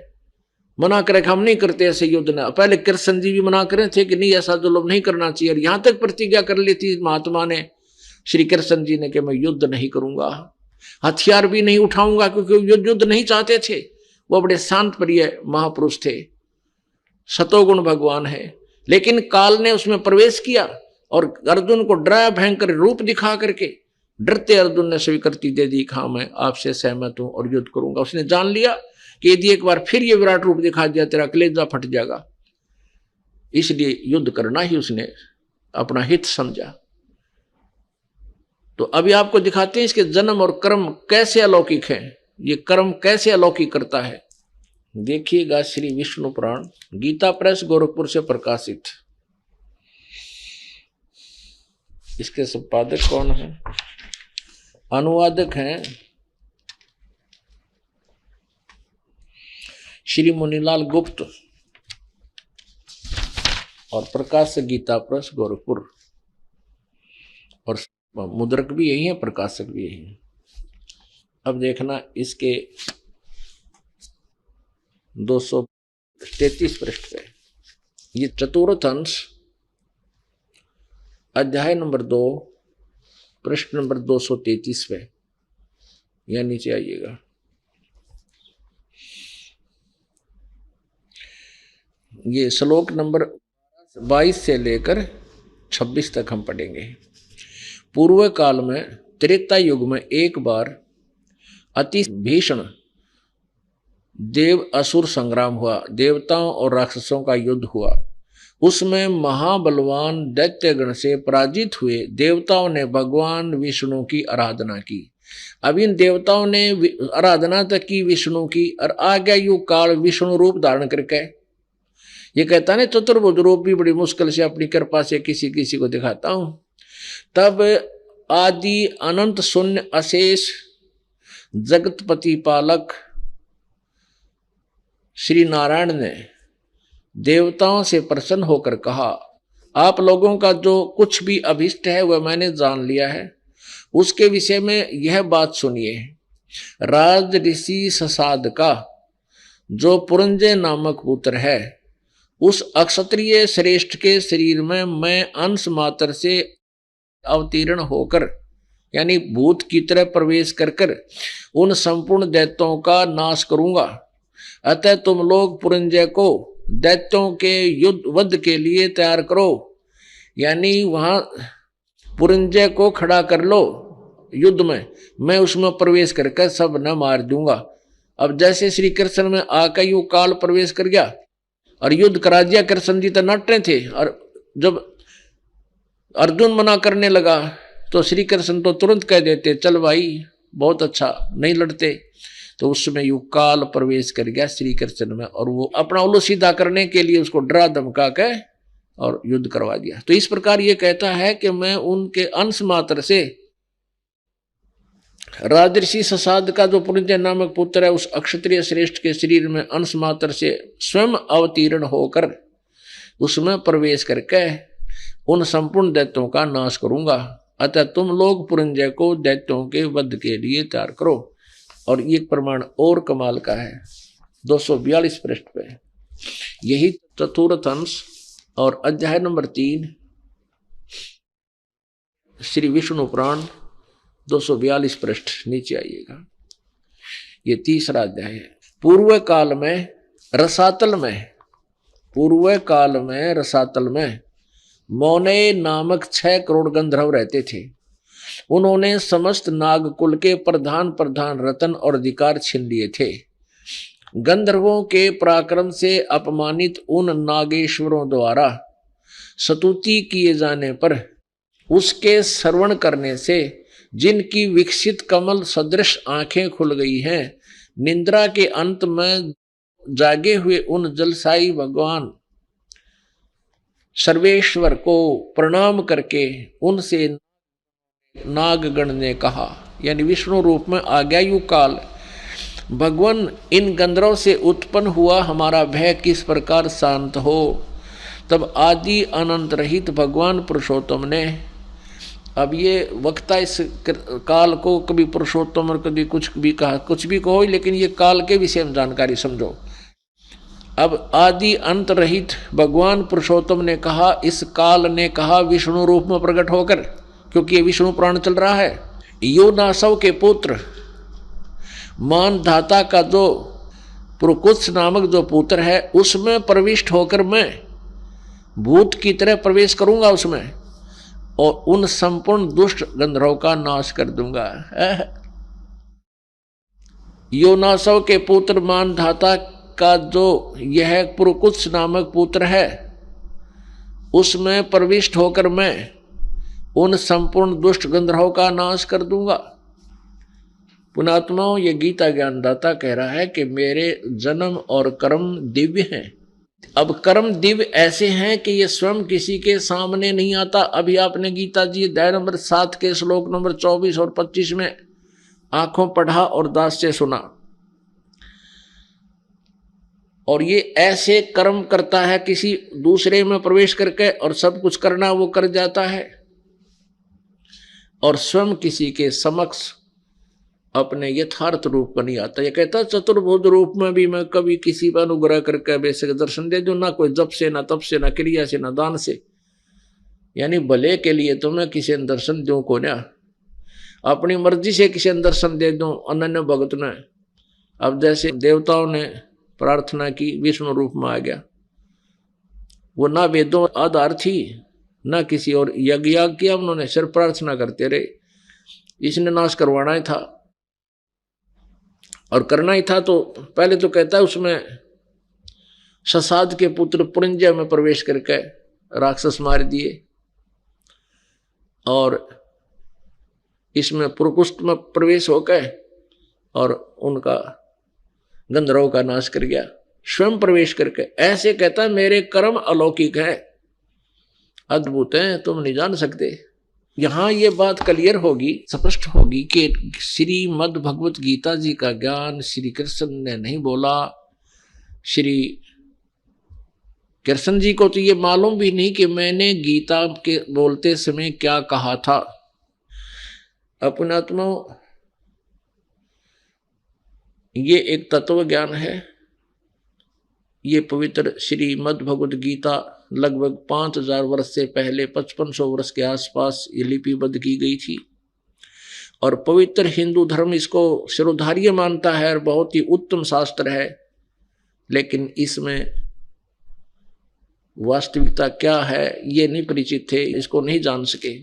मना करे हम नहीं करते ऐसे युद्ध ना। पहले कृष्ण जी भी मना करे थे कि नहीं ऐसा जुल्म नहीं करना चाहिए, और यहां तक प्रतिज्ञा कर ली थी महात्मा ने, श्री कृष्ण जी ने, कि मैं युद्ध नहीं करूंगा, हथियार भी नहीं उठाऊंगा, क्योंकि युद्ध नहीं चाहते थे। वो बड़े शांत प्रिय महापुरुष थे, सतोगुण भगवान है। लेकिन काल ने उसमें प्रवेश किया और अर्जुन को डराया, भयंकर रूप दिखा करके। डरते अर्जुन ने स्वीकृति दे दी, हाँ मैं आपसे सहमत हूं और युद्ध करूंगा। उसने जान लिया कि यदि एक बार फिर ये विराट रूप दिखा दिया, तेरा कलेजा फट जाएगा, इसलिए युद्ध करना ही उसने अपना हित समझा। तो अभी आपको दिखाते हैं इसके जन्म और कर्म कैसे अलौकिक हैं। ये कर्म कैसे अलौकिक करता है, देखिएगा। श्री विष्णु पुराण, गीता प्रेस गोरखपुर से प्रकाशित। इसके संपादक कौन है? अनुवादक हैं श्री मुनीलाल गुप्त, और प्रकाशक गीता प्रेस गोरखपुर, और मुद्रक भी यही है, प्रकाशक भी यही है। अब देखना इसके 233 पृष्ठ पे, ये चतुर्थ अंश अध्याय नंबर 2 पृष्ठ नंबर 233 पे, या नीचे आइएगा। ये श्लोक नंबर 22 से लेकर 26 तक हम पढ़ेंगे। पूर्व काल में त्रेता युग में एक बार अति भीषण देव असुर संग्राम हुआ, देवताओं और राक्षसों का युद्ध हुआ। उसमें महाबलवान दैत्यगण से पराजित हुए देवताओं ने भगवान विष्णु की आराधना की। अब इन देवताओं ने आराधना तक की विष्णु की, और आ गया युग काल विष्णु रूप धारण करके। ये कहता है चतुर्भुज रूप भी बड़ी मुश्किल से अपनी कृपा से किसी किसी को दिखाता हूं। तब आदि अनंत शून्य अशेष जगतपति पालक श्री नारायण ने देवताओं से प्रसन्न होकर कहा, आप लोगों का जो कुछ भी अभिष्ट है वह मैंने जान लिया है। उसके विषय में यह बात सुनिए। राज ऋषि ससाद का जो पुरंजय नामक पुत्र है, उस अक्षत्रिय श्रेष्ठ के शरीर में मैं अंश मात्र से अवतीर्ण होकर, यानी भूत की तरह प्रवेश कर उन संपूर्ण दैत्यों का नाश करूंगा। अतः तुम लोग पुरंजय को दैत्यों के युद्ध वध के लिए तैयार करो, यानी वहां पुरंजय को खड़ा कर लो युद्ध में, मैं उसमें प्रवेश करके सब न मार दूंगा। अब जैसे श्री कृष्ण में आकर यू काल प्रवेश कर गया और युद्ध करा दिया। कृष्ण जी तो नटे थे, और जब अर्जुन मना करने लगा तो श्री कृष्ण तो तुरंत कह देते, चल भाई बहुत अच्छा, नहीं लड़ते। तो उसमें यू काल प्रवेश कर गया श्री कृष्ण में, और वो अपना उल्लू सीधा करने के लिए उसको डरा धमका के और युद्ध करवा दिया। तो इस प्रकार ये कहता है कि मैं उनके अंश मात्र से, राजर्षि ससाद का जो पुरंजय नामक पुत्र है, उस अक्षत्रिय श्रेष्ठ के शरीर में अंश मात्र से स्वयं अवतीर्ण होकर उसमें प्रवेश करके उन संपूर्ण दैत्यों का नाश करूंगा। अतः तुम लोग पुरंजय को दैत्यों के वध के लिए तैयार करो। और ये प्रमाण और कमाल का है, 242 पृष्ठ पे यही चतुर्थ अंश और अध्याय नंबर 3 श्री विष्णु पुराण 242 पृष्ठ नीचे आइएगा। ये तीसरा अध्याय है। पूर्व काल में रसातल में मौने नामक 6 करोड़ गंधर्व रहते थे। उन्होंने समस्त नागकुल के प्रधान रतन और अधिकार छीन लिए थे। गंधर्वों के पराक्रम से अपमानित उन नागेश्वरों द्वारा स्तुति किए जाने पर उसके श्रवण करने से जिनकी विकसित कमल सदृश आंखें खुल गई हैं, निद्रा के अंत में जागे हुए उन जलसाई भगवान सर्वेश्वर को प्रणाम करके उनसे नागगण ने कहा, यानी विष्णु रूप में आ गया युग काल, भगवान इन गंधर्वों से उत्पन्न हुआ हमारा भय किस प्रकार शांत हो। तब आदि अनंत रहित भगवान पुरुषोत्तम ने, अब ये वक्ता इस काल को कभी पुरुषोत्तम और कभी कुछ भी कहा, कुछ भी कहो, लेकिन ये काल के विषय में जानकारी समझो। अब आदि अंत रहित भगवान पुरुषोत्तम ने कहा, इस काल ने कहा विष्णु रूप में प्रकट होकर, क्योंकि ये विष्णु पुराण चल रहा है। योनासव के पुत्र मानधाता का जो पुरुकुत्स नामक जो पुत्र है, उसमें प्रविष्ट होकर मैं भूत की तरह प्रवेश करूंगा उसमें, और उन संपूर्ण दुष्ट गंधर्वों का नाश कर दूंगा। योनासव के पुत्र मानधाता का जो यह पुरुकुत्स नामक पुत्र है, उसमें प्रविष्ट होकर मैं उन संपूर्ण दुष्ट गंधर्वों का नाश कर दूंगा। पुणात्माओं, ये गीता ज्ञानदाता कह रहा है कि मेरे जन्म और कर्म दिव्य हैं। अब कर्म दिव्य ऐसे हैं कि ये स्वयं किसी के सामने नहीं आता। अभी आपने गीता जी अध्याय नंबर 7 के श्लोक नंबर 24 और 25 में आंखों पढ़ा और दास से सुना, और ये ऐसे कर्म करता है किसी दूसरे में प्रवेश करके, और सब कुछ करना वो कर जाता है, और स्वयं किसी के समक्ष अपने यथार्थ रूप में नहीं आता। ये कहता चतुर्भुज रूप में भी मैं कभी किसी पर अनुग्रह करके बेसिक दर्शन दे दूं, ना कोई जप से, ना तप से, ना क्रिया से, ना दान से, यानी भले के लिए तो मैं किसी ने दर्शन दूं को ना, अपनी मर्जी से किसी ने दर्शन दे दूं अनन्य भगत ने। अब जैसे देवताओं ने प्रार्थना की, विष्णु रूप में आ गया, वो ना वेदों आधार थी ना किसी और यज्ञ किया उन्होंने, सिर्फ प्रार्थना करते रहे। इसने नाश करवाना ही था और करना ही था। तो पहले तो कहता है उसमें ससाद के पुत्र पुरंजय में प्रवेश करके राक्षस मार दिए, और इसमें पुरकुष्ट में प्रवेश होकर और उनका गंधर्वों का नाश कर गया स्वयं प्रवेश करके। ऐसे कहता है मेरे कर्म अलौकिक है, अद्भुत है, तुम नहीं जान सकते। यहां ये बात क्लियर होगी, स्पष्ट होगी कि श्रीमद् भगवत गीता जी का ज्ञान श्री कृष्ण ने नहीं बोला। श्री कृष्ण जी को तो ये मालूम भी नहीं कि मैंने गीता के बोलते समय क्या कहा था। अपनात्मा, ये एक तत्व ज्ञान है। ये पवित्र श्रीमद् भगवत गीता लगभग 5000 वर्ष से पहले 5500 वर्ष के आसपास ये लिपिबद्ध की गई थी, और पवित्र हिंदू धर्म इसको शिरोधार्य मानता है और बहुत ही उत्तम शास्त्र है। लेकिन इसमें वास्तविकता क्या है ये नहीं परिचित थे, इसको नहीं जान सके।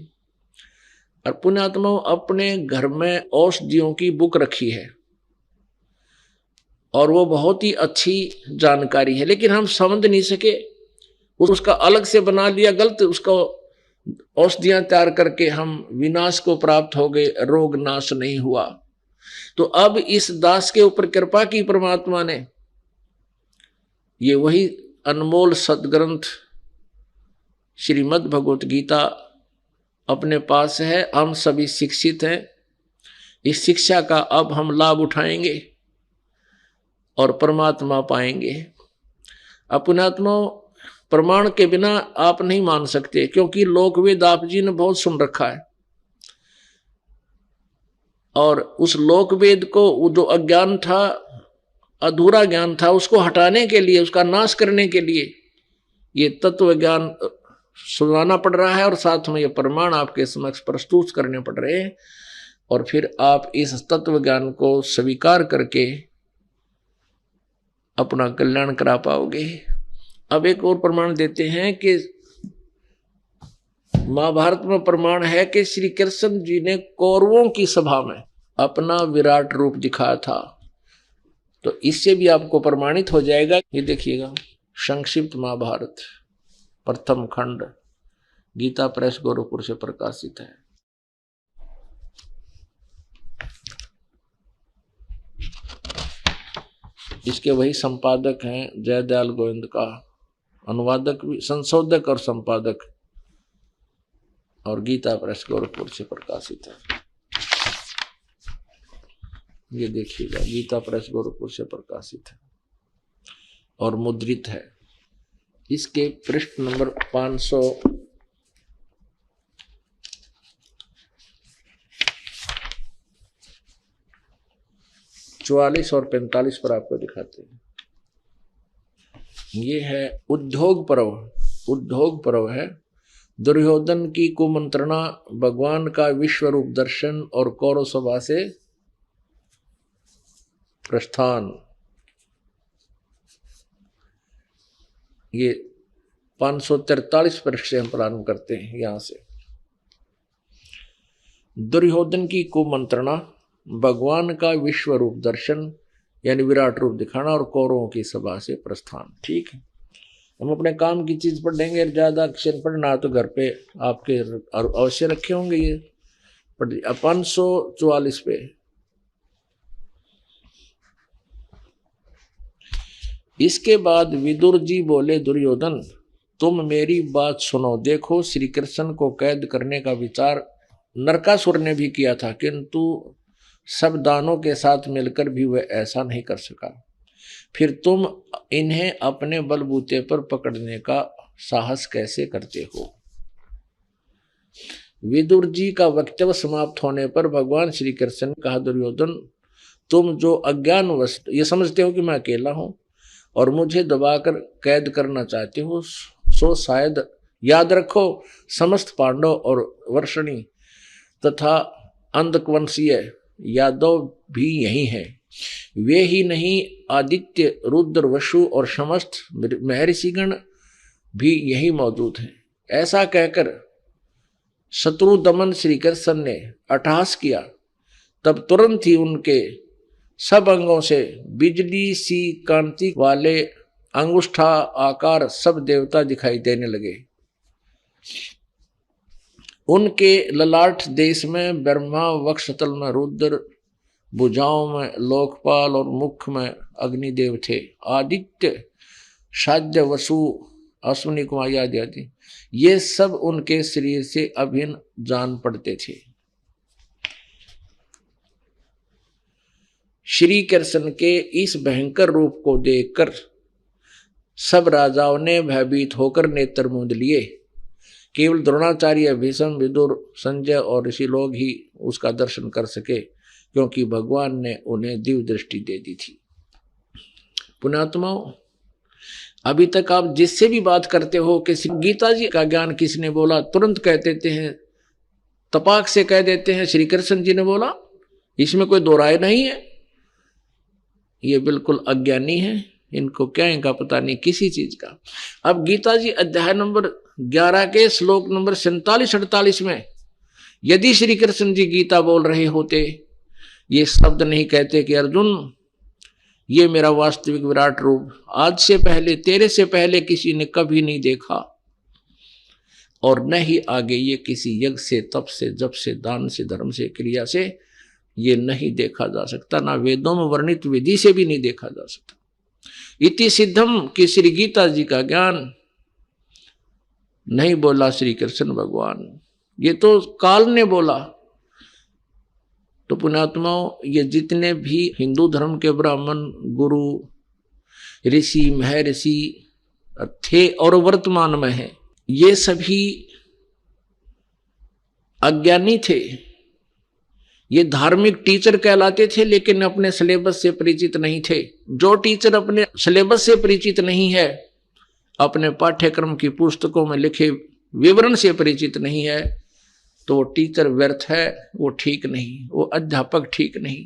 और पुण्यात्माओं, अपने घर में औषधियों की बुक रखी है और वो बहुत ही अच्छी जानकारी है, लेकिन हम समझ नहीं सके, उसका अलग से बना लिया गलत, उसको औषधियां तैयार करके हम विनाश को प्राप्त हो गए, रोग नाश नहीं हुआ। तो अब इस दास के ऊपर कृपा की परमात्मा ने, ये वही अनमोल सदग्रंथ श्रीमद् भगवत गीता अपने पास है। हम सभी शिक्षित हैं, इस शिक्षा का अब हम लाभ उठाएंगे और परमात्मा पाएंगे। अपनात्मा, प्रमाण के बिना आप नहीं मान सकते, क्योंकि लोकवेद आप जी ने बहुत सुन रखा है, और उस लोकवेद को वो जो अज्ञान था अधूरा ज्ञान था, उसको हटाने के लिए, उसका नाश करने के लिए ये तत्व ज्ञान सुनाना पड़ रहा है और साथ में ये प्रमाण आपके समक्ष प्रस्तुत करने पड़ रहे हैं। और फिर आप इस तत्व ज्ञान को स्वीकार करके अपना कल्याण करा पाओगे। अब एक और प्रमाण देते हैं कि महाभारत में प्रमाण है कि श्री कृष्ण जी ने कौरवों की सभा में अपना विराट रूप दिखाया था। तो इससे भी आपको प्रमाणित हो जाएगा। ये देखिएगा, संक्षिप्त महाभारत प्रथम खंड, गीता प्रेस गोरखपुर से प्रकाशित है। इसके वही संपादक हैं जयदयाल गोविंद का, अनुवादक भी, संशोधक और संपादक, और गीता प्रेस गोरखपुर से प्रकाशित है। ये देखिएगा, गीता प्रेस गोरखपुर से प्रकाशित है और मुद्रित है। इसके पृष्ठ नंबर 544 और 45 पर आपको दिखाते हैं। ये है उद्योग पर्व। उद्योग पर्व है दुर्योधन की कुमंत्रणा, भगवान का विश्व रूप दर्शन और कौरव सभा से प्रस्थान। ये 543 पृष्ठ से हम प्रारंभ करते हैं। यहां से दुर्योधन की कुमंत्रणा, भगवान का विश्व रूप दर्शन यानी विराट रूप दिखाना और कौरवों की सभा से प्रस्थान। ठीक है, हम अपने काम की चीज पढ़ेंगे, ज्यादा अक्षर पढ़ना तो घर पे आपके अवश्य रखे होंगे। ये 544 पे इसके बाद विदुर जी बोले, दुर्योधन तुम मेरी बात सुनो। देखो, श्री कृष्ण को कैद करने का विचार नरकासुर ने भी किया था, किंतु सब दानों के साथ मिलकर भी वह ऐसा नहीं कर सका। फिर तुम इन्हें अपने बलबूते पर पकड़ने का साहस कैसे करते हो? विदुर जी का वक्तव्य समाप्त होने पर भगवान श्री कृष्ण ने कहा, दुर्योधन तुम जो अज्ञानवश ये समझते हो कि मैं अकेला हूं और मुझे दबाकर कैद करना चाहते हो, सो शायद याद रखो समस्त पांडव और वर्षणी तथा अंधकवंशीय यादव भी यही हैं। वे ही नहीं, आदित्य, रुद्र, वसु और समस्त महर्षिगण भी यही मौजूद हैं। ऐसा कहकर शत्रु दमन श्री कृष्ण ने अट्टहास किया। तब तुरंत ही उनके सब अंगों से बिजली सी कांति वाले अंगुष्ठा आकार सब देवता दिखाई देने लगे। उनके ललाट देश में ब्रह्मा, वक्षतल में रुद्र, भुजाओं में लोकपाल और मुख में अग्निदेव थे। आदित्य, शाज्य, वसु, अश्विनी कुमार आदि ये सब उनके शरीर से अभिन्न जान पड़ते थे। श्री कृष्ण के इस भयंकर रूप को देखकर सब राजाओं ने भयभीत होकर नेत्र मूंद लिए। केवल द्रोणाचार्य, भीष्म, विदुर, संजय और ऋषि लोग ही उसका दर्शन कर सके, क्योंकि भगवान ने उन्हें दिव्य दृष्टि दे दी थी। पुण्यात्माओं, अभी तक आप जिससे भी बात करते हो कि गीता जी का ज्ञान किसने बोला, तुरंत कह देते हैं, तपाक से कह देते हैं श्री कृष्ण जी ने बोला। इसमें कोई दो राय नहीं है। ये बिल्कुल अज्ञानी है, इनको क्या इनका पता नहीं किसी चीज का। अब गीता जी अध्याय नंबर 11 के श्लोक नंबर 47-48 में यदि श्री कृष्ण जी गीता बोल रहे होते, ये शब्द नहीं कहते कि अर्जुन ये मेरा वास्तविक विराट रूप आज से पहले, तेरे से पहले किसी ने कभी नहीं देखा, और न ही आगे ये किसी यज्ञ से, तप से, जप से, दान से, धर्म से, क्रिया से ये नहीं देखा जा सकता, ना वेदों में वर्णित विधि से भी नहीं देखा जा सकता। इति सिद्धम कि श्री गीता जी का ज्ञान नहीं बोला श्री कृष्ण भगवान, ये तो काल ने बोला। तो पुण्यात्माओं, ये जितने भी हिंदू धर्म के ब्राह्मण, गुरु, ऋषि, महर्षि थे और वर्तमान में हैं, ये सभी अज्ञानी थे। ये धार्मिक टीचर कहलाते थे लेकिन अपने सिलेबस से परिचित नहीं थे। जो टीचर अपने सिलेबस से परिचित नहीं है, अपने पाठ्यक्रम की पुस्तकों में लिखे विवरण से परिचित नहीं है, तो वो टीचर व्यर्थ है, वो ठीक नहीं, वो अध्यापक ठीक नहीं,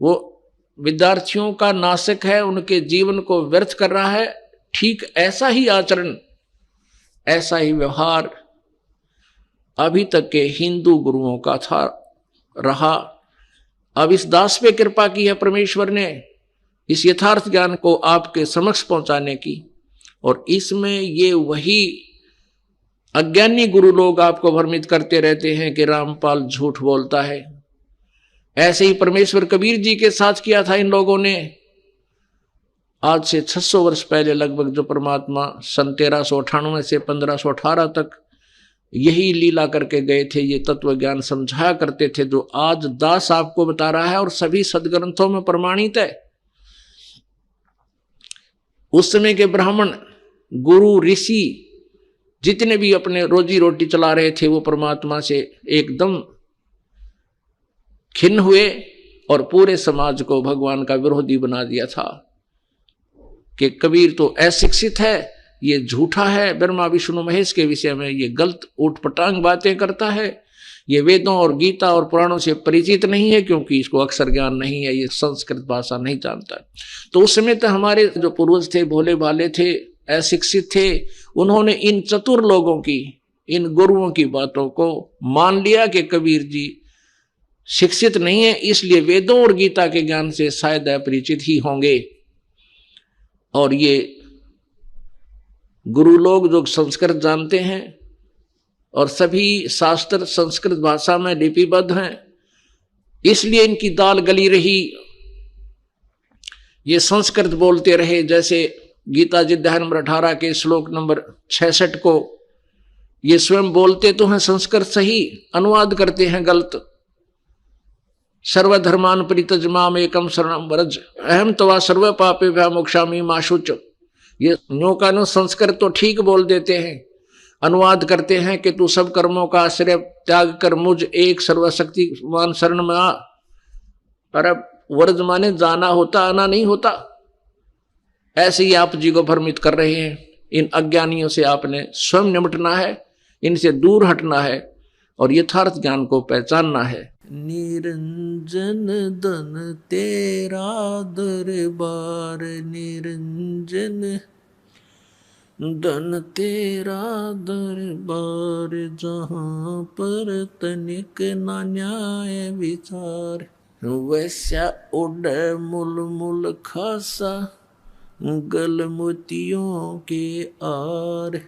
वो विद्यार्थियों का नाशक है, उनके जीवन को व्यर्थ कर रहा है। ठीक ऐसा ही आचरण, ऐसा ही व्यवहार अभी तक के हिंदू गुरुओं का था, रहा। अब इस दास पे कृपा की है परमेश्वर ने, इस यथार्थ ज्ञान को आपके समक्ष पहुंचाने की। और इसमें ये वही अज्ञानी गुरु लोग आपको भ्रमित करते रहते हैं कि रामपाल झूठ बोलता है। ऐसे ही परमेश्वर कबीर जी के साथ किया था इन लोगों ने। आज से 600 वर्ष पहले लगभग जो परमात्मा सन 1398 से 1518 तक यही लीला करके गए थे, ये तत्व ज्ञान समझाया करते थे, जो आज दास आपको बता रहा है और सभी सदग्रंथों में प्रमाणित है। उस समय के ब्राह्मण, गुरु, ऋषि जितने भी अपने रोजी रोटी चला रहे थे, वो परमात्मा से एकदम खिन्न हुए और पूरे समाज को भगवान का विरोधी बना दिया था कि कबीर तो अशिक्षित है, ये झूठा है, ब्रह्मा विष्णु महेश के विषय में ये गलत उठपटांग बातें करता है, ये वेदों और गीता और पुराणों से परिचित नहीं है क्योंकि इसको अक्षर ज्ञान नहीं है, ये संस्कृत भाषा नहीं जानता। तो उस समय तो हमारे जो पूर्वज थे, भोले भाले थे, अशिक्षित थे, उन्होंने इन चतुर लोगों की, इन गुरुओं की बातों को मान लिया कि कबीर जी शिक्षित नहीं है, इसलिए वेदों और गीता के ज्ञान से शायद अपरिचित ही होंगे। और ये गुरु लोग जो संस्कृत जानते हैं और सभी शास्त्र संस्कृत भाषा में लिपिबद्ध हैं, इसलिए इनकी दाल गली रही। ये संस्कृत बोलते रहे, जैसे गीता जी अध्याय नंबर 18 के श्लोक नंबर 66 को ये स्वयं बोलते तो हैं संस्कृत सही, अनुवाद करते हैं गलत। सर्वधर्मान परित्यज माम एकम शरणम व्रज अहम तवा सर्व पापेभ्यः मोक्षामि मा शुच। ये न्यो का नो संस्कृत तो ठीक बोल देते हैं, अनुवाद करते हैं कि तू सब कर्मों का आश्रय त्याग कर मुझ एक सर्वशक्तिमान शरण में आ। अरे व्रज माने जाना होता, आना नहीं होता। ऐसे ही आप जी को भ्रमित कर रहे हैं। इन अज्ञानियों से आपने स्वयं निपटना है, इनसे दूर हटना है और यथार्थ ज्ञान को पहचानना है। निरंजन धन तेरा दरबार, निरंजन धन तेरा दरबार, जहाँ पर तनिक ना न्याय विचार। वैसा उड़ मुल मुल खासा गल मोतियों के आर,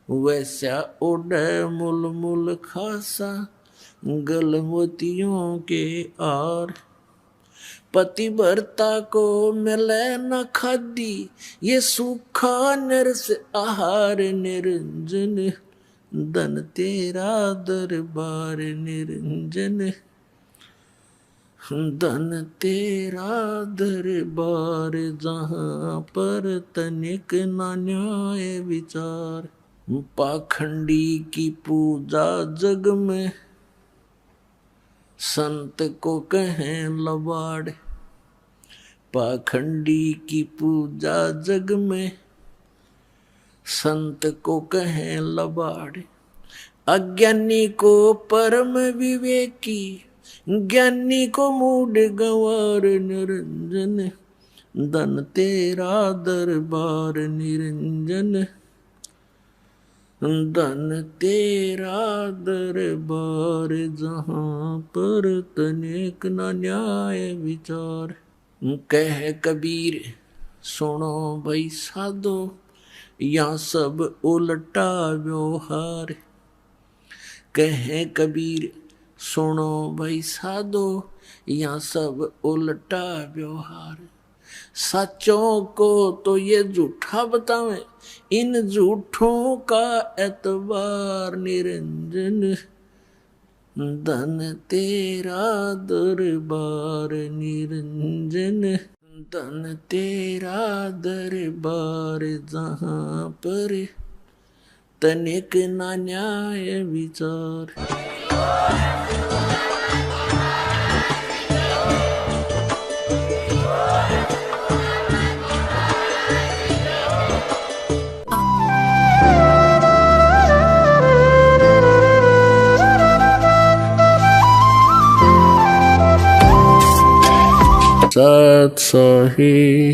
वैसा उड़ मुल मुल खासा गल मोतियों के आर। पतिव्रता को मिले न खादी, ये सूखा नरस आहार, निरंजन धन तेरा दरबार, निरंजन धन तेरा दरबार, जहाँ पर तनिक ना न्याय विचार। पाखंडी की पूजा जग में संत को कहें लबाड़, पाखंडी की पूजा जग में संत को कहें लबाड़। अज्ञानी को परम विवेकी, ज्ञानी को मूड गंवार, निरंजन धन तेरा दरबार, निरंजन धन तेरा दरबार, जहाँ पर तनिक न न्याय विचार। कह कबीर सुनो भाई साधो, यहाँ सब उल्टा व्यवहार। कह कबीर सुनो भाई साधो, यहाँ सब उल्टा व्यवहार। सच्चों को तो ये झूठा बतावे, इन झूठों का एतबार, निरंजन धन तेरा दरबार, निरंजन धन तेरा दरबार, जहाँ पर तनिक ना न्याय विचार। सत्सहि।